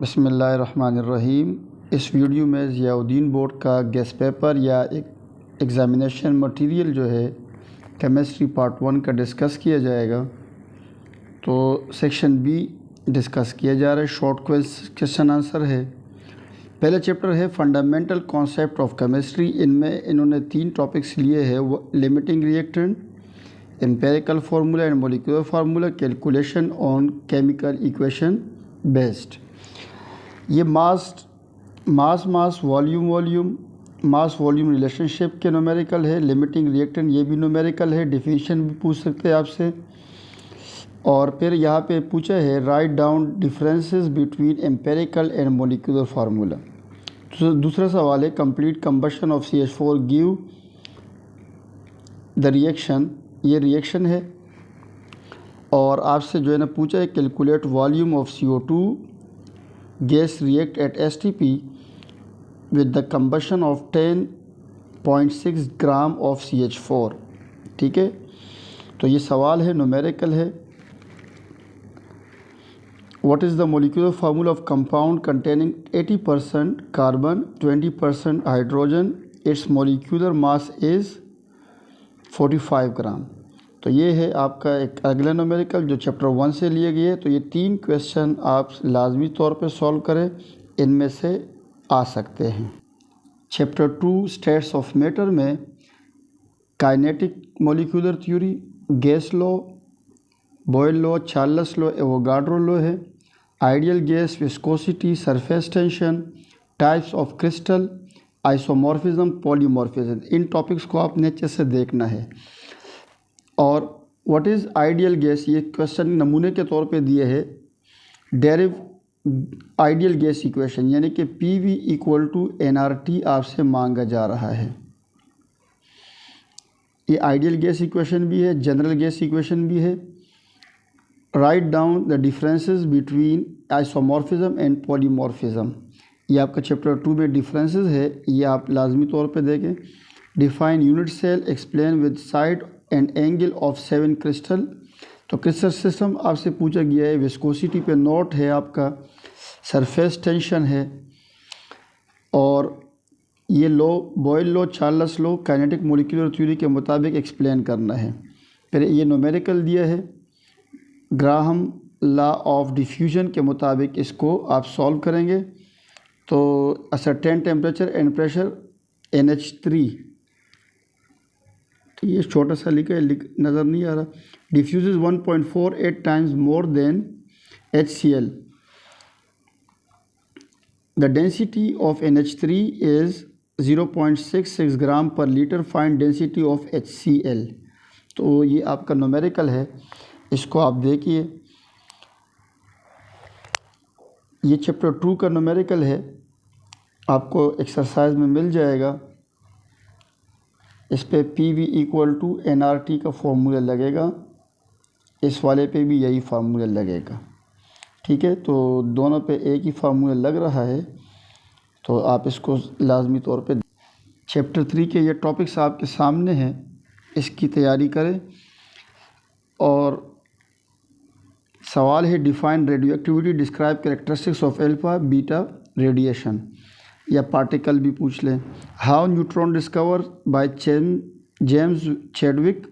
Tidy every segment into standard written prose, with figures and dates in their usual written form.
बिस्मिल्लाहिर्रहमानिर्रहीम। इस वीडियो में ज़ियाउद्दीन बोर्ड का गेस्ट पेपर या एक एग्ज़ामिनेशन मटेरियल जो है केमिस्ट्री पार्ट 1 का डिस्कस किया जाएगा। तो सेक्शन बी डिस्कस किया जा रहा है, शॉर्ट क्वेश्चन आंसर है। पहला चैप्टर है फंडामेंटल कॉन्सेप्ट ऑफ केमिस्ट्री। इनमें इन्होंने 3 टॉपिक्स लिए हैं, वो limiting reactant, empirical formula and molecular formula, calculation on chemical equation based. ये mass volume mass volume relationship के न्यूमेरिकल है। लिमिटिंग रिएक्टेंट ये भी न्यूमेरिकल है, डिफिनीशन भी पूछ सकते हैं आपसे। और फिर यहाँ पे पूछा है write down differences between empirical and molecular formula. तो दूसरा सवाल है complete combustion of CH4 give the reaction. ये रिएक्शन है। और आपसे जो है ना पूछा है calculate volume of CO2 gas react at STP with the combustion of 10.6 gram of CH4। ठीक है, तो ये सवाल है, न्यूमेरिकल है। What is the molecular formula of compound containing 80% carbon 20% hydrogen? Its molecular mass is 45 ग्राम। तो ये है आपका एक अगला न्यूमेरिकल जो चैप्टर 1 से लिए गए। तो ये 3 क्वेश्चन आप लाजमी तौर पे सॉल्व करें, इनमें से आ सकते हैं। चैप्टर 2 स्टेट्स ऑफ मैटर में kinetic molecular theory, gas law, Boyle law, Charles law, Avogadro law है। Ideal gas, viscosity, surface tension, types of crystal, isomorphism, polymorphism, इन टॉपिक्स को आपने अच्छे से देखना है। और व्हाट इज़ आइडियल गैस, ये क्वेश्चन नमूने के तौर पे दिए है। डेरिव आइडियल गैस इक्वेशन यानी कि PV = nRT आपसे मांगा जा रहा है। ये आइडियल गैस इक्वेशन भी है, जनरल गैस इक्वेशन भी है। Write down the differences between isomorphism and polymorphism, ये आपका चैप्टर 2 में डिफरेंसेस है, ये आप लाजमी तौर पे देखें। Define unit cell, explain with side and angle of 7 crystal. तो क्रिस्टल सिस्टम आपसे पूछा गया है। विस्कोसिटी पे नोट है आपका, सरफेस टेंशन है। और ये लो बॉयल लो, चार्ल्स लो, काइनेटिक मॉलिक्यूलर थ्योरी के मुताबिक एक्सप्लेन करना है। फिर ये न्यूमेरिकल दिया है, ग्राहम लॉ ऑफ डिफ्यूजन के मुताबिक इसको आप सॉल्व करेंगे। तो ascertain temperature and pressure NH3, तो ये छोटा सा लिखा है, नज़र नहीं आ रहा। Diffuse 1.48 times more than HCl। The density of NH3 is 0.66 ग्राम पर litre. Find density of HCl। तो ये आपका न्यूमेरिकल है, इसको आप देखिए। ये चैप्टर 2 का न्यूमेरिकल है, आपको एक्सरसाइज में मिल जाएगा। इस पे PV = nRT का फार्मूला लगेगा, इस वाले पे भी यही फार्मूला लगेगा। ठीक है, तो दोनों पे एक ही फार्मूला लग रहा है, तो आप इसको लाजमी तौर पे। चैप्टर 3 के ये टॉपिक्स आपके सामने हैं, इसकी तैयारी करें। और सवाल है define radio activity, describe characteristics of alpha beta radiation, या पार्टिकल भी पूछ लें। How neutron discover by James Chadwick.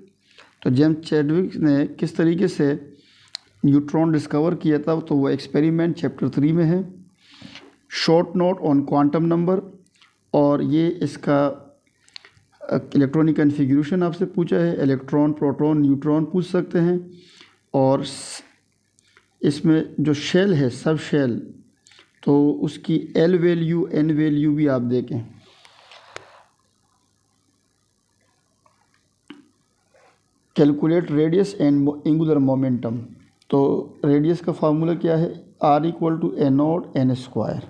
तो जेम्स चैडविक ने किस तरीके से न्यूट्रॉन डिस्कवर किया था, तो वो एक्सपेरिमेंट चैप्टर 3 में है। Short note on quantum number, और ये इसका इलेक्ट्रॉनिक कन्फिग्रेशन आपसे पूछा है। इलेक्ट्रॉन, प्रोटॉन, न्यूट्रॉन पूछ सकते हैं। और इसमें जो शेल है, सब शेल, तो उसकी L वैल्यू N वैल्यू भी आप देखें। Calculate radius and angular momentum. तो रेडियस का फार्मूला क्या है, R = a0n²।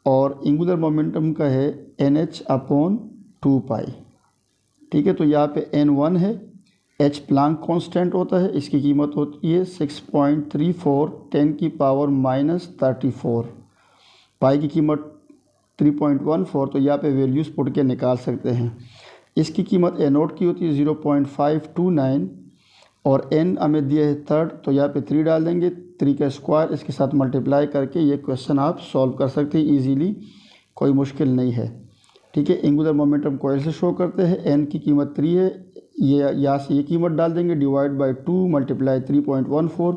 और एंगुलर मोमेंटम का है NH/2π। ठीक है, तो यहाँ पे N1 है, H प्लांक कांस्टेंट होता है, इसकी कीमत होती है 6.34 10⁻34। पाई की कीमत 3.14, तो यहाँ पे वैल्यूज़ पुट के निकाल सकते हैं। इसकी कीमत A0 की होती है 0.529, और n हमें दिया है थर्ड, तो यहाँ पे 3 डाल देंगे, 3 का स्क्वायर इसके साथ मल्टीप्लाई करके ये क्वेश्चन आप सॉल्व कर सकते हैं ईजीली, कोई मुश्किल नहीं है। ठीक है, एंगुलर मोमेंटम कॉइल से शो करते हैं, n की कीमत 3 है, ये यहाँ से ये कीमत डाल देंगे, डिवाइड बाई 2 मल्टीप्लाई 3.14,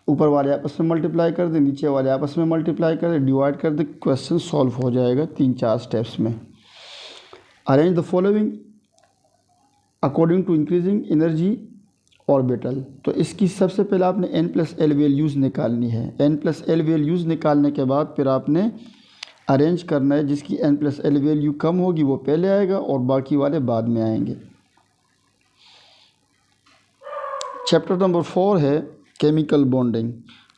ऊपर वाले आपस में मल्टीप्लाई कर दें, नीचे वाले आपस में मल्टीप्लाई कर दें, डिवाइड कर दें, क्वेश्चन सॉल्व हो जाएगा 3-4 स्टेप्स में। Arrange the following according to increasing energy orbital. तो इसकी सबसे पहले आपने n+l वैल्यूज़ निकालनी है। n+l वैल्यूज़ निकालने के बाद फिर आपने अरेंज करना है, जिसकी n+l वैल्यू कम होगी वो पहले आएगा और बाकी वाले बाद में आएंगे। चैप्टर नंबर 4 है chemical bonding,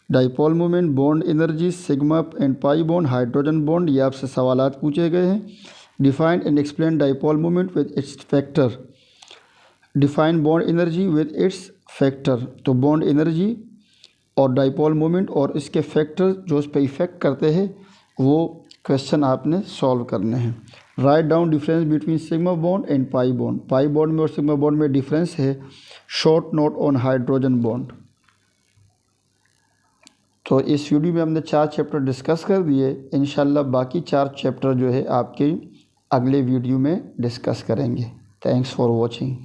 dipole moment, bond energy, sigma and pi bond, hydrogen bond, ये आपसे सवालात पूछे गए हैं। Define and explain dipole moment with its factor, define bond energy with its factor. तो बॉन्ड एनर्जी और डाइपोल मोमेंट और इसके फैक्टर जो उस पर इफ़ेक्ट करते हैं वो क्वेश्चन आपने सॉल्व करने हैं। Write down difference between sigma bond and pi bond, pi bond में और सिग्मा बॉन्ड में डिफरेंस है। Short note on hydrogen bond. तो इस वीडियो में हमने 4 चैप्टर डिस्कस कर दिए, इंशाल्लाह बाकी 4 चैप्टर जो है आपके अगले वीडियो में डिस्कस करेंगे। Thanks for watching.